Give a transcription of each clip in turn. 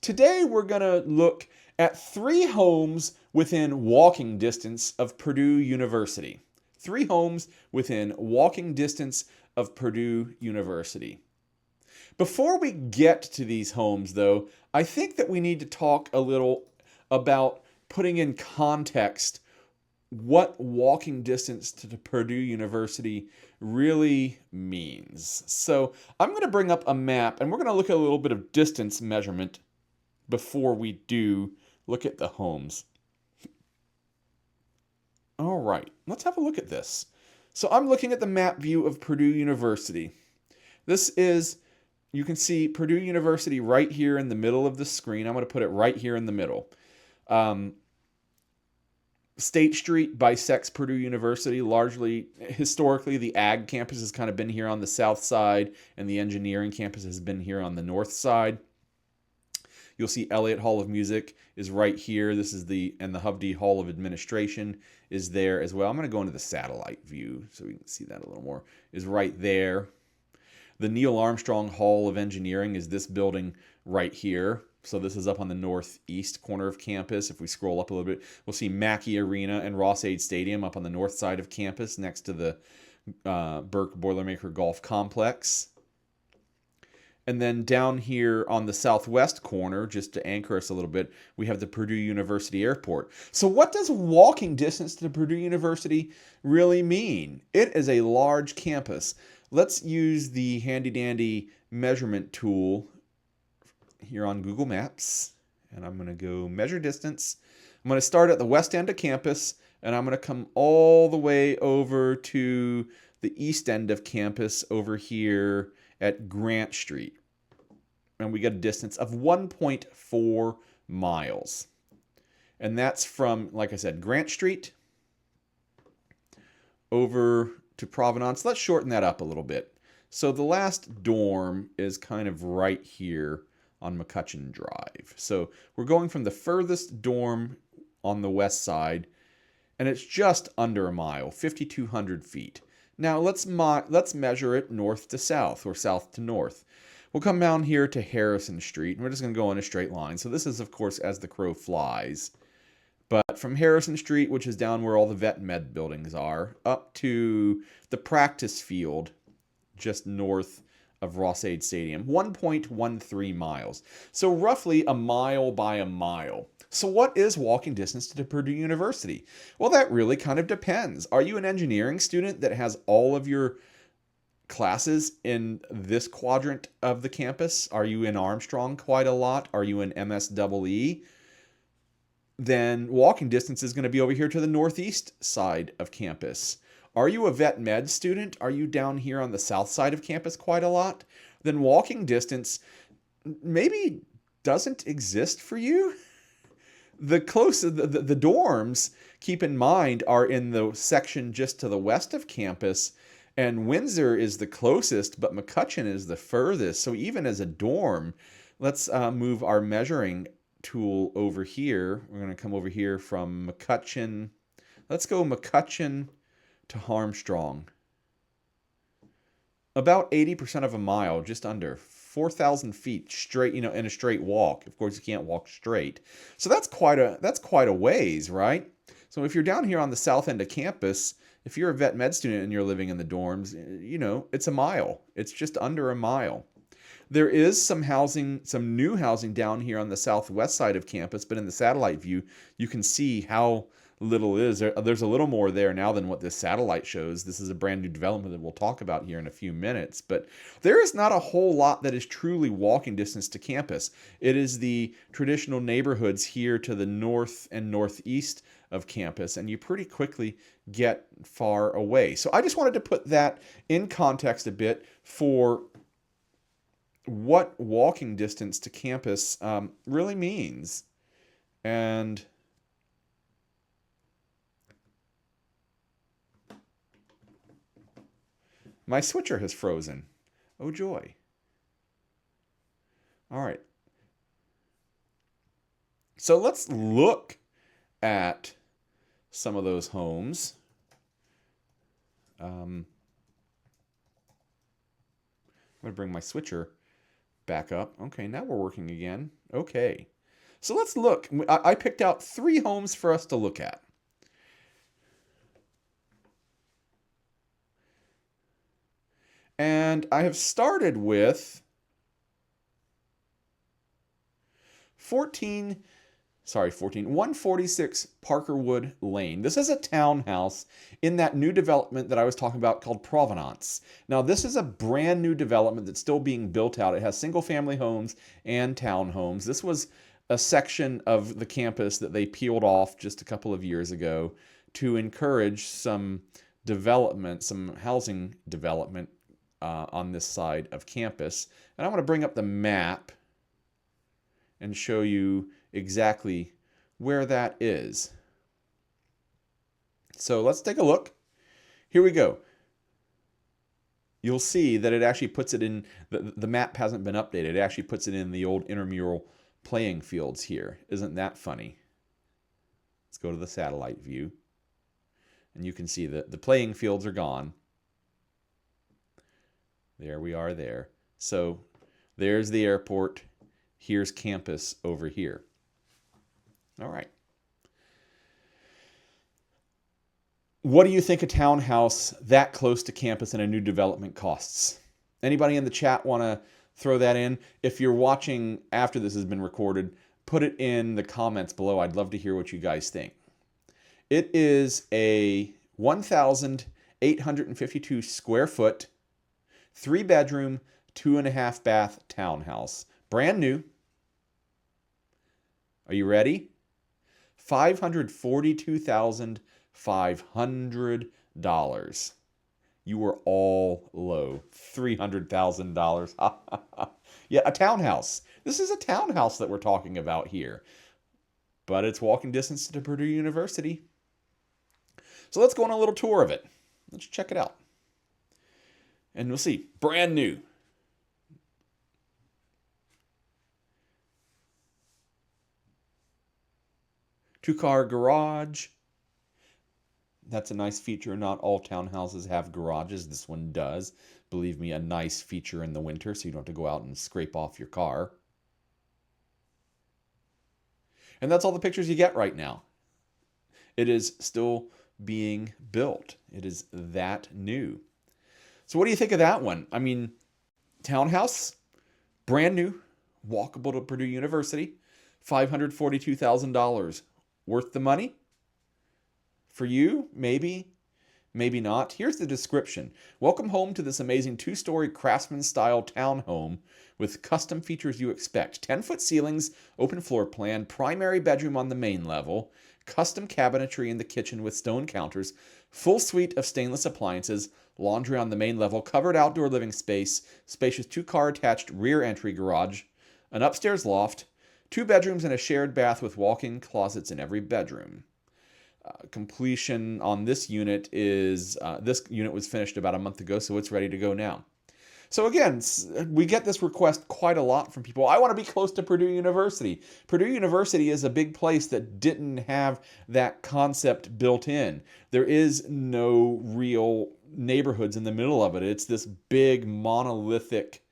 Today we're going to look at 3 homes within walking distance of Purdue University. 3 homes within walking distance of Purdue University. Before we get to these homes, though, I think that we need to talk a little about putting in context what walking distance to Purdue University really means. So I'm going to bring up a map and we're going to look at a little bit of distance measurement before we do look at the homes. All right, let's have a look at this. So I'm looking at the map view of Purdue University. This is, you can see Purdue University right here in the middle of the screen. I'm going to put it right here in the middle. State Street bisects Purdue University. Largely, historically, the ag campus has kind of been here on the south side, and the engineering campus has been here on the north side. You'll see Elliott Hall of Music is right here. This is and the Hovde Hall of Administration is there as well. I'm going to go into the satellite view so we can see that a little more. Is right there. The Neil Armstrong Hall of Engineering is this building right here. So this is up on the northeast corner of campus. If we scroll up a little bit, we'll see Mackey Arena and Ross-Ade Stadium up on the north side of campus next to the Burke Boilermaker Golf Complex. And then down here on the southwest corner, just to anchor us a little bit, we have the Purdue University Airport. So what does walking distance to Purdue University really mean? It is a large campus. Let's use the handy-dandy measurement tool here on Google Maps. And I'm going to go measure distance. I'm going to start at the west end of campus, and I'm going to come all the way over to the east end of campus over here at Grant Street. And we get a distance of 1.4 miles. And that's from, like I said, Grant Street over to Provenance. Let's shorten that up a little bit. So the last dorm is kind of right here on McCutcheon Drive. So we're going from the furthest dorm on the west side, and it's just under a mile, 5,200 feet. Now let's measure it north to south or south to north. We'll come down here to Harrison Street, and we're just going to go in a straight line. So this is, of course, as the crow flies. But from Harrison Street, which is down where all the vet med buildings are, up to the practice field just north of Ross-Ade Stadium, 1.13 miles. So roughly a mile by a mile. So what is walking distance to Purdue University? Well, that really kind of depends. Are you an engineering student that has all of your classes in this quadrant of the campus? Are you in Armstrong quite a lot? Are you in MSEE? Then walking distance is going to be over here to the northeast side of campus. Are you a vet med student? Are you down here on the south side of campus quite a lot? Then walking distance maybe doesn't exist for you. The dorms, keep in mind, are in the section just to the west of campus, and Windsor is the closest, but McCutcheon is the furthest. So even as a dorm, let's move our measuring tool over here. We're going to come over here from McCutcheon. Let's go McCutcheon to Armstrong. About 80% of a mile, just under 4,000 feet straight, in a straight walk. Of course, you can't walk straight. So that's quite a ways, right? So if you're down here on the south end of campus, if you're a vet med student and you're living in the dorms, it's a mile. It's just under a mile. There is some new housing down here on the southwest side of campus, but in the satellite view, you can see how little is. There's a little more there now than what this satellite shows. This is a brand new development that we'll talk about here in a few minutes, but there is not a whole lot that is truly walking distance to campus. It is the traditional neighborhoods here to the north and northeast of campus, and you pretty quickly get far away. So I just wanted to put that in context a bit for what walking distance to campus really means. And my switcher has frozen. Oh, joy. All right. So let's look at some of those homes. I'm going to bring my switcher back up. Okay, now we're working again. Okay. So let's look. I picked out 3 homes for us to look at. And I have started with 146 Parkerwood Lane. This is a townhouse in that new development that I was talking about called Provenance. Now, this is a brand new development that's still being built out. It has single family homes and townhomes. This was a section of the campus that they peeled off just a couple of years ago to encourage some development, some housing development on this side of campus. And I want to bring up the map and show you exactly where that is. So let's take a look. Here we go. You'll see that it actually puts it in, the map hasn't been updated. It actually puts it in the old intramural playing fields here. Isn't that funny? Let's go to the satellite view. And you can see that the playing fields are gone. There we are there. So there's the airport. Here's campus over here. All right. What do you think a townhouse that close to campus and a new development costs? Anybody in the chat want to throw that in? If you're watching after this has been recorded, put it in the comments below. I'd love to hear what you guys think. It is a 1,852 square foot, 3-bedroom, 2.5 bath townhouse. Brand new. Are you ready? $542,500. You were all low. $300,000. Yeah, a townhouse. This is a townhouse that we're talking about here. But it's walking distance to Purdue University. So let's go on a little tour of it. Let's check it out. And we'll see. Brand new. Two-car garage. That's a nice feature. Not all townhouses have garages. This one does. Believe me, a nice feature in the winter so you don't have to go out and scrape off your car. And that's all the pictures you get right now. It is still being built. It is that new. So what do you think of that one? I mean, townhouse, brand new, walkable to Purdue University, $542,000. Worth the money? For you? Maybe. Maybe not. Here's the description. Welcome home to this amazing 2-story craftsman-style townhome with custom features you expect. 10-foot ceilings, open floor plan, primary bedroom on the main level, custom cabinetry in the kitchen with stone counters, full suite of stainless appliances, laundry on the main level, covered outdoor living space, spacious 2-car attached rear entry garage, an upstairs loft, 2 bedrooms and a shared bath with walk-in closets in every bedroom. Completion on this unit is, this unit was finished about a month ago, so it's ready to go now. So again, we get this request quite a lot from people. I want to be close to Purdue University. Purdue University is a big place that didn't have that concept built in. There is no real neighborhoods in the middle of it. It's this big monolithic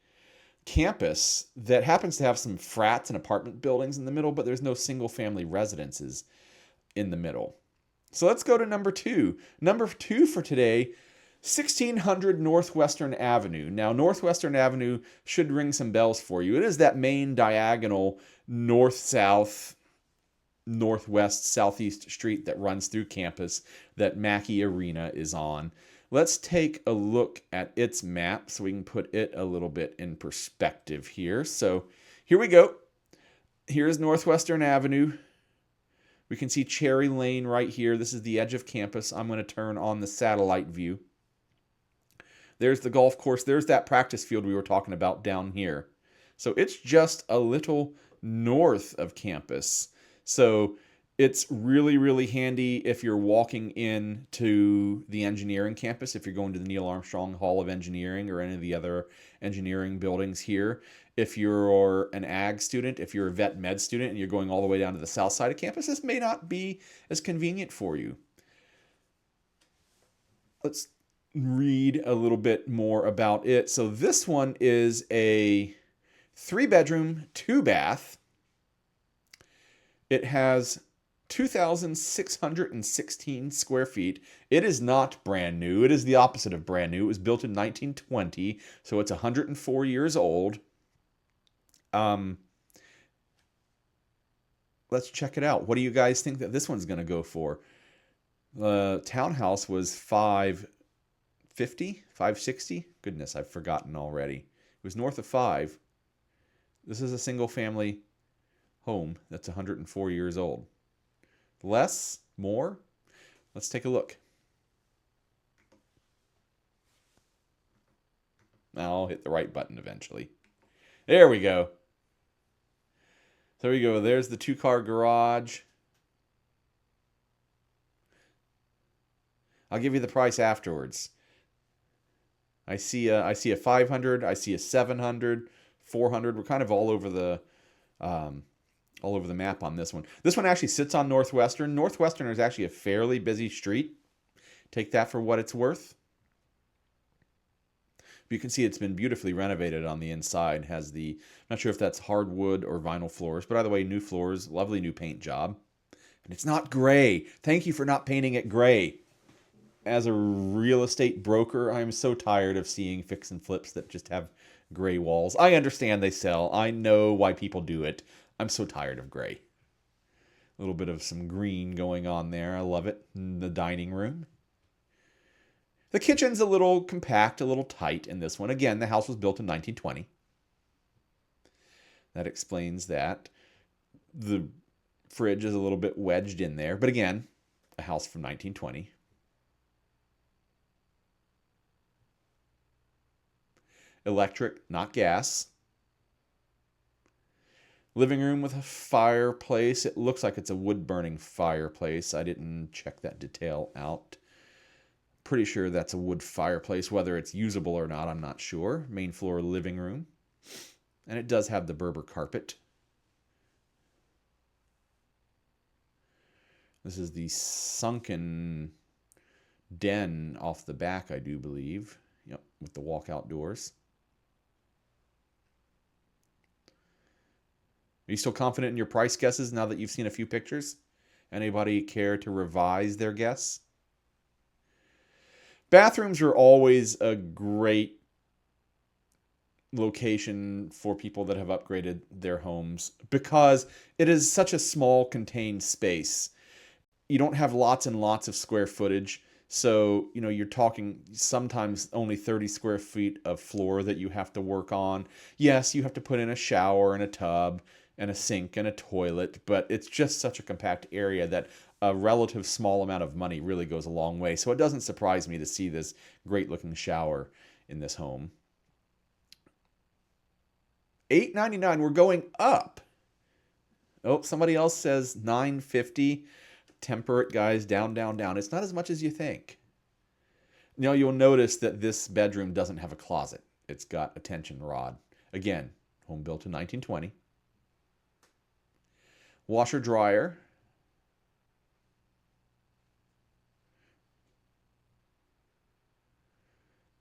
campus that happens to have some frats and apartment buildings in the middle, but there's no single family residences in the middle. So let's go to number 2. Number 2 for today, 1600 Northwestern Avenue. Now, Northwestern Avenue should ring some bells for you. It is that main diagonal north-south, northwest, southeast street that runs through campus that Mackey Arena is on. Let's take a look at its map so we can put it a little bit in perspective here. So here we go. Here's Northwestern Avenue. We can see Cherry Lane right here. This is the edge of campus. I'm going to turn on the satellite view. There's the golf course. There's that practice field we were talking about down here. So it's just a little north of campus. So it's really, really handy if you're walking in to the engineering campus, if you're going to the Neil Armstrong Hall of Engineering or any of the other engineering buildings here. If you're an ag student, if you're a vet med student and you're going all the way down to the south side of campus, this may not be as convenient for you. Let's read a little bit more about it. So this one is a 3-bedroom, 2-bath. It has 2,616 square feet. It is not brand new. It is the opposite of brand new. It was built in 1920, so it's 104 years old. Let's check it out. What do you guys think that this one's going to go for? The Townhouse was $550, $560. Goodness, I've forgotten already. It was north of $5. This is a single family home that's 104 years old. Less? More? Let's take a look. I'll hit the right button eventually. There we go. There we go. There's the 2-car garage. I'll give you the price afterwards. I see a 500. I see a 700, 400. We're kind of all over the map on this one. This one actually sits on Northwestern. Northwestern is actually a fairly busy street. Take that for what it's worth. But you can see it's been beautifully renovated on the inside. Has the, I'm not sure if that's hardwood or vinyl floors, but either way, new floors, lovely new paint job. And it's not gray. Thank you for not painting it gray. As a real estate broker, I'm so tired of seeing fix and flips that just have gray walls. I understand they sell. I know why people do it. I'm so tired of gray. A little bit of some green going on there. I love it. In the dining room. The kitchen's a little compact, a little tight in this one. Again, the house was built in 1920. That explains that. The fridge is a little bit wedged in there. But again, a house from 1920. Electric, not gas. Living room with a fireplace. It looks like it's a wood-burning fireplace. I didn't check that detail out. Pretty sure that's a wood fireplace. Whether it's usable or not, I'm not sure. Main floor living room. And it does have the Berber carpet. This is the sunken den off the back, I do believe. Yep, with the walkout doors. Are you still confident in your price guesses now that you've seen a few pictures? Anybody care to revise their guess? Bathrooms are always a great location for people that have upgraded their homes because it is such a small contained space. You don't have lots and lots of square footage. So, you're talking sometimes only 30 square feet of floor that you have to work on. Yes, you have to put in a shower and a tub and a sink and a toilet, but it's just such a compact area that a relative small amount of money really goes a long way. So it doesn't surprise me to see this great looking shower in this home. $899, we're going up. Oh, somebody else says $950. Temper it, guys, down, down, down. It's not as much as you think. You'll notice that this bedroom doesn't have a closet. It's got a tension rod. Again, home built in 1920. Washer dryer.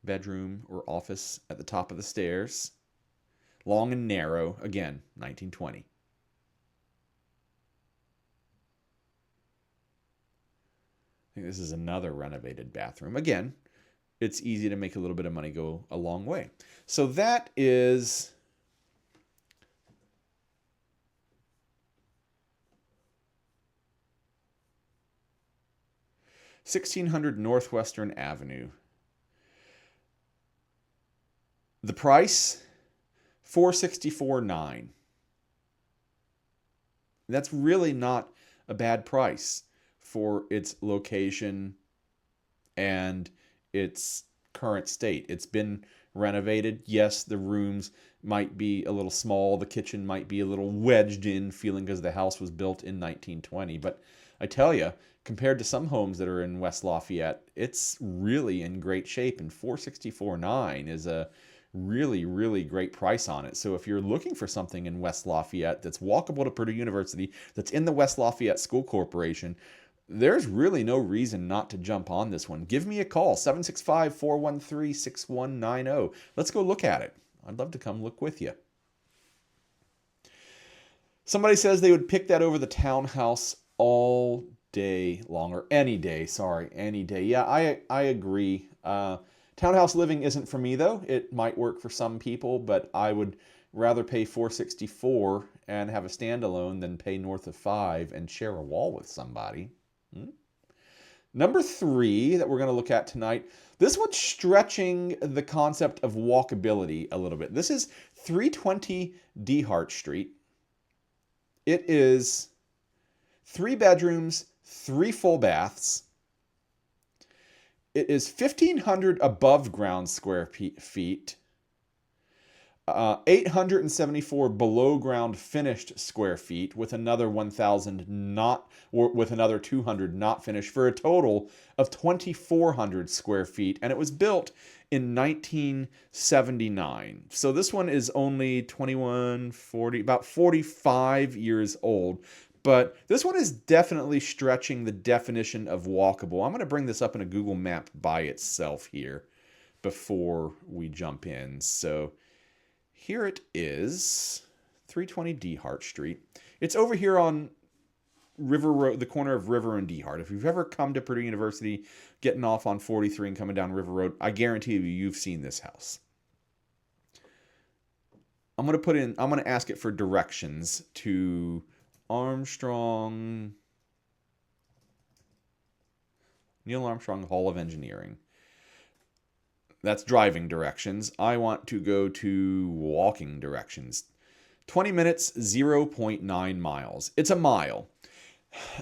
Bedroom or office at the top of the stairs. Long and narrow. Again, 1920. I think this is another renovated bathroom. Again, it's easy to make a little bit of money go a long way. So that is $1,600 Northwestern Avenue. The price, $464,900. That's really not a bad price for its location and its current state. It's been renovated. Yes, the rooms might be a little small. The kitchen might be a little wedged in, feeling because the house was built in 1920. But I tell you, compared to some homes that are in West Lafayette, it's really in great shape. And $464,900 is a really, really great price on it. So if you're looking for something in West Lafayette that's walkable to Purdue University, that's in the West Lafayette School Corporation, there's really no reason not to jump on this one. Give me a call, 765-413-6190. Let's go look at it. I'd love to come look with you. Somebody says they would pick that over the townhouse all day long, or any day. Sorry, any day. Yeah, I agree. Townhouse living isn't for me though. It might work for some people, but I would rather pay $464 and have a standalone than pay north of $5 and share a wall with somebody. Number 3 that we're going to look at tonight, this one's stretching the concept of walkability a little bit. This is 320 Dehart Street. It is 3 bedrooms, 3 full baths. It is 1,500 above ground square feet, 874 below ground finished square feet, with another 1,000 not, or with another 200 not finished, for a total of 2,400 square feet. And it was built in 1979. So this one is only 40, about 45 years old. But this one is definitely stretching the definition of walkable. I'm going to bring this up in a Google map by itself here before we jump in. So here it is, 320 Dehart Street. It's over here on River Road, the corner of River and Dehart. If you've ever come to Purdue University, getting off on 43 and coming down River Road, I guarantee you've seen this house. I'm going to ask it for directions to Neil Armstrong Hall of Engineering. That's driving directions. I want to go to walking directions. 20 minutes, 0.9 miles. It's a mile.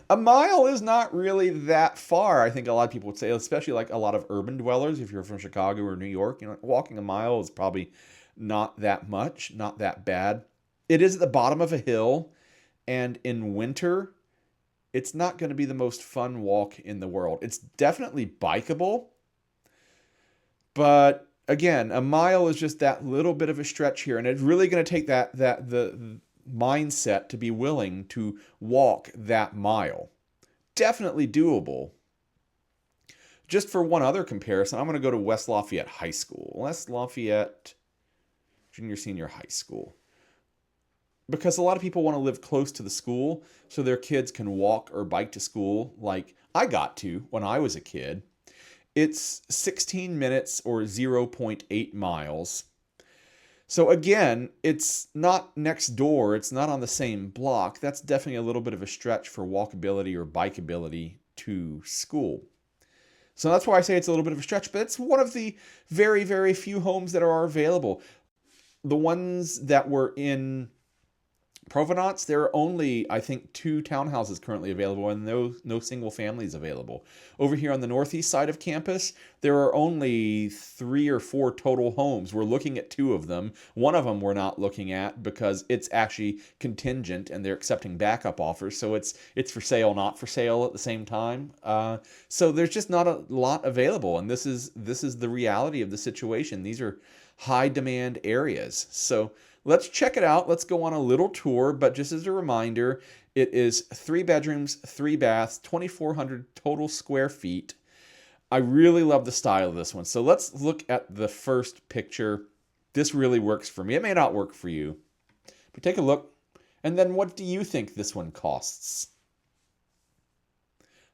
A mile is not really that far, I think a lot of people would say, especially like a lot of urban dwellers. If you're from Chicago or New York, walking a mile is probably not that much, not that bad. It is at the bottom of a hill, and in winter, it's not going to be the most fun walk in the world. It's definitely bikeable. But again, a mile is just that little bit of a stretch here, and it's really going to take the mindset to be willing to walk that mile. Definitely doable. Just for one other comparison, I'm going to go to West Lafayette High School. West Lafayette Junior Senior High School. Because a lot of people want to live close to the school so their kids can walk or bike to school like I got to when I was a kid. It's 16 minutes or 0.8 miles. So again, it's not next door. It's not on the same block. That's definitely a little bit of a stretch for walkability or bikeability to school. So that's why I say it's a little bit of a stretch, but it's one of the very, very few homes that are available. The ones that were in Provenance, there are only, I think, 2 townhouses currently available, and no single families available. Over here on the northeast side of campus, there are only 3 or 4 total homes. We're looking at 2 of them. One of them we're not looking at because it's actually contingent, and they're accepting backup offers. So it's for sale, not for sale at the same time. So there's just not a lot available, and this is the reality of the situation. These are high demand areas. So let's check it out. Let's go on a little tour, but just as a reminder, it is 3 bedrooms, 3 baths, 2,400 total square feet. I really love the style of this one. So let's look at the first picture. This really works for me. It may not work for you, but take a look. And then what do you think this one costs?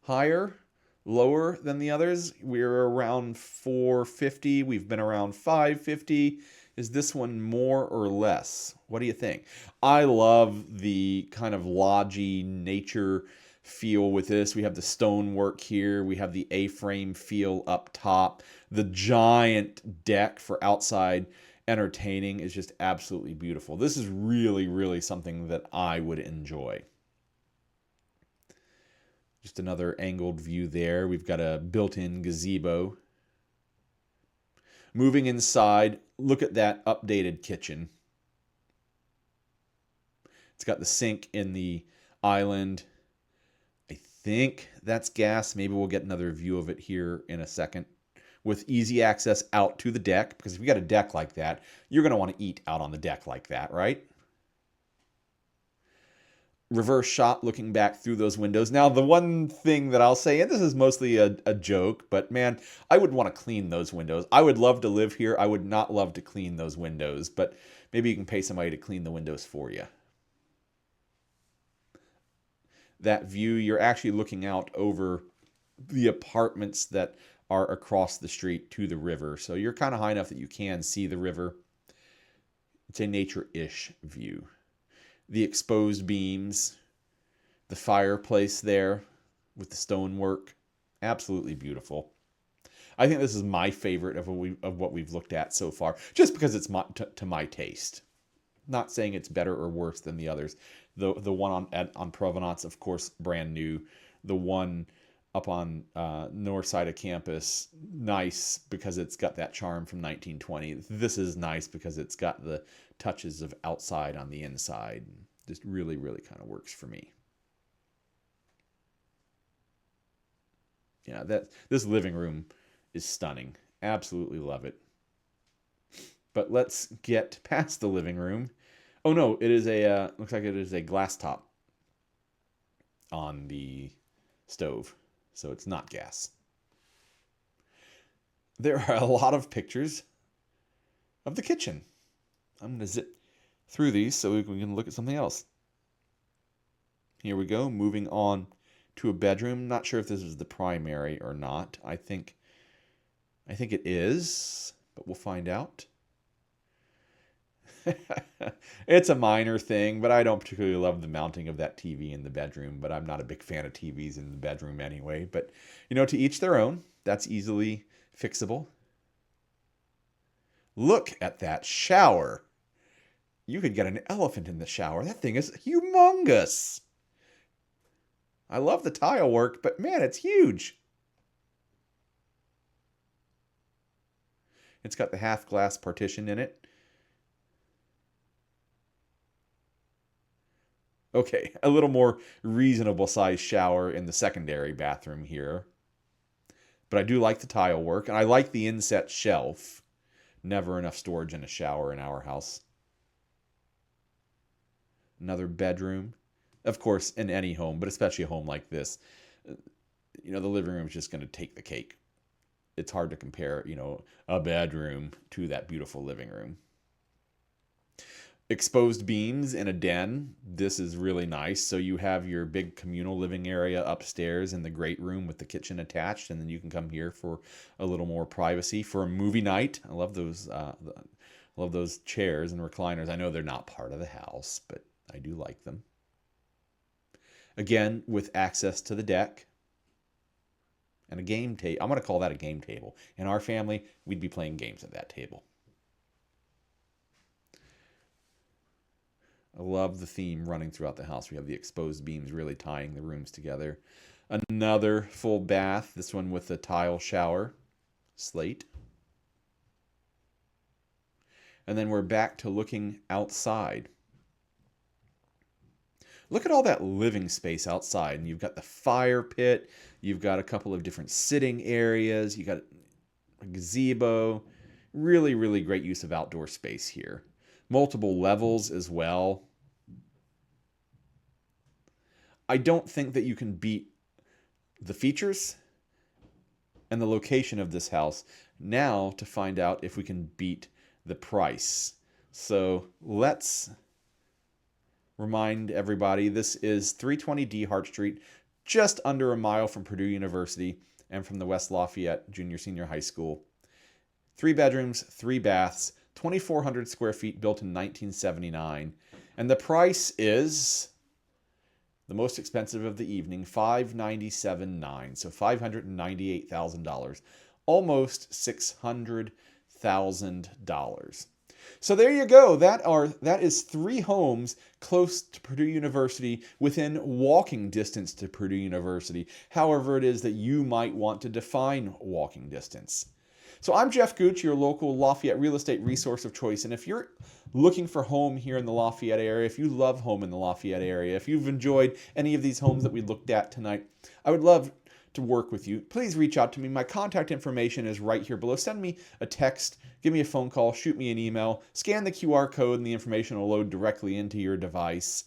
Higher? Lower than the others? We're around $450. We've been around $550. Is this one more or less? What do you think? I love the kind of lodgy nature feel with this. We have the stonework here. We have the A-frame feel up top. The giant deck for outside entertaining is just absolutely beautiful. This is really, really something that I would enjoy. Just another angled view there. We've got a built-in gazebo. Moving inside, look at that updated kitchen. It's got the sink in the island. I think that's gas. Maybe we'll get another view of it here in a second. With easy access out to the deck, because if you got a deck like that, you're going to want to eat out on the deck like that, right? Reverse shot looking back through those windows. Now, the one thing that I'll say, and this is mostly a joke, but man, I would want to clean those windows. I would love to live here. I would not love to clean those windows, but maybe you can pay somebody to clean the windows for you. that view, you're actually looking out over the apartments that are across the street to the river. So you're kind of high enough that you can see the river. It's a nature-ish view. The exposed beams, the fireplace there with the stonework, absolutely beautiful. I think this is my favorite of what we've looked at so far, just because it's to my taste. Not saying it's better or worse than the others. The one on Provenance, of course, brand new. The one up on north side of campus, nice because it's got that charm from 1920. This is nice because it's got the touches of outside on the inside. Just really, really kind of works for me. Yeah, this living room is stunning. Absolutely love it. But let's get past the living room. Oh no, it is looks like it is a glass top on the stove. So it's not gas. There are a lot of pictures of the kitchen. I'm going to zip through these so we can look at something else. Here we go, moving on to a bedroom. Not sure if this is the primary or not. I think it is, but we'll find out. It's a minor thing, but I don't particularly love the mounting of that TV in the bedroom, but I'm not a big fan of TVs in the bedroom anyway. But, to each their own. That's easily fixable. Look at that shower. You could get an elephant in the shower. That thing is humongous. I love the tile work, but man, it's huge. It's got the half glass partition in it. Okay, a little more reasonable sized shower in the secondary bathroom here. But I do like the tile work, and I like the inset shelf. Never enough storage in a shower in our house. Another bedroom. Of course, in any home, but especially a home like this, the living room is just going to take the cake. It's hard to compare, a bedroom to that beautiful living room. Exposed beams in a den. This is really nice. So you have your big communal living area upstairs in the great room with the kitchen attached, and then you can come here for a little more privacy for a movie night. I love those chairs and recliners. I know they're not part of the house, but I do like them. Again, with access to the deck and a game table. I'm going to call that a game table. In our family, we'd be playing games at that table. I love the theme running throughout the house. We have the exposed beams really tying the rooms together. Another full bath, this one with a tile shower, slate. And then we're back to looking outside. Look at all that living space outside. And you've got the fire pit. You've got a couple of different sitting areas. You got a gazebo. Really, really great use of outdoor space here. Multiple levels as well. I don't think that you can beat the features and the location of this house. Now to find out if we can beat the price. So let's remind everybody, this is 320 Dehart Street, just under a mile from Purdue University and from the West Lafayette Junior Senior High School. 3 bedrooms, 3 baths, 2,400 square feet, built in 1979. And the price is the most expensive of the evening, $597,900. So $598,000, almost $600,000. So there you go. That is 3 homes close to Purdue University, within walking distance to Purdue University. However it is that you might want to define walking distance. So I'm Geoff Gooch, your local Lafayette real estate resource of choice. And if you're looking for home here in the Lafayette area, if you love home in the Lafayette area, if you've enjoyed any of these homes that we looked at tonight, I would love to work with you. Please reach out to me. My contact information is right here below. Send me a text, give me a phone call, shoot me an email, scan the QR code, and the information will load directly into your device.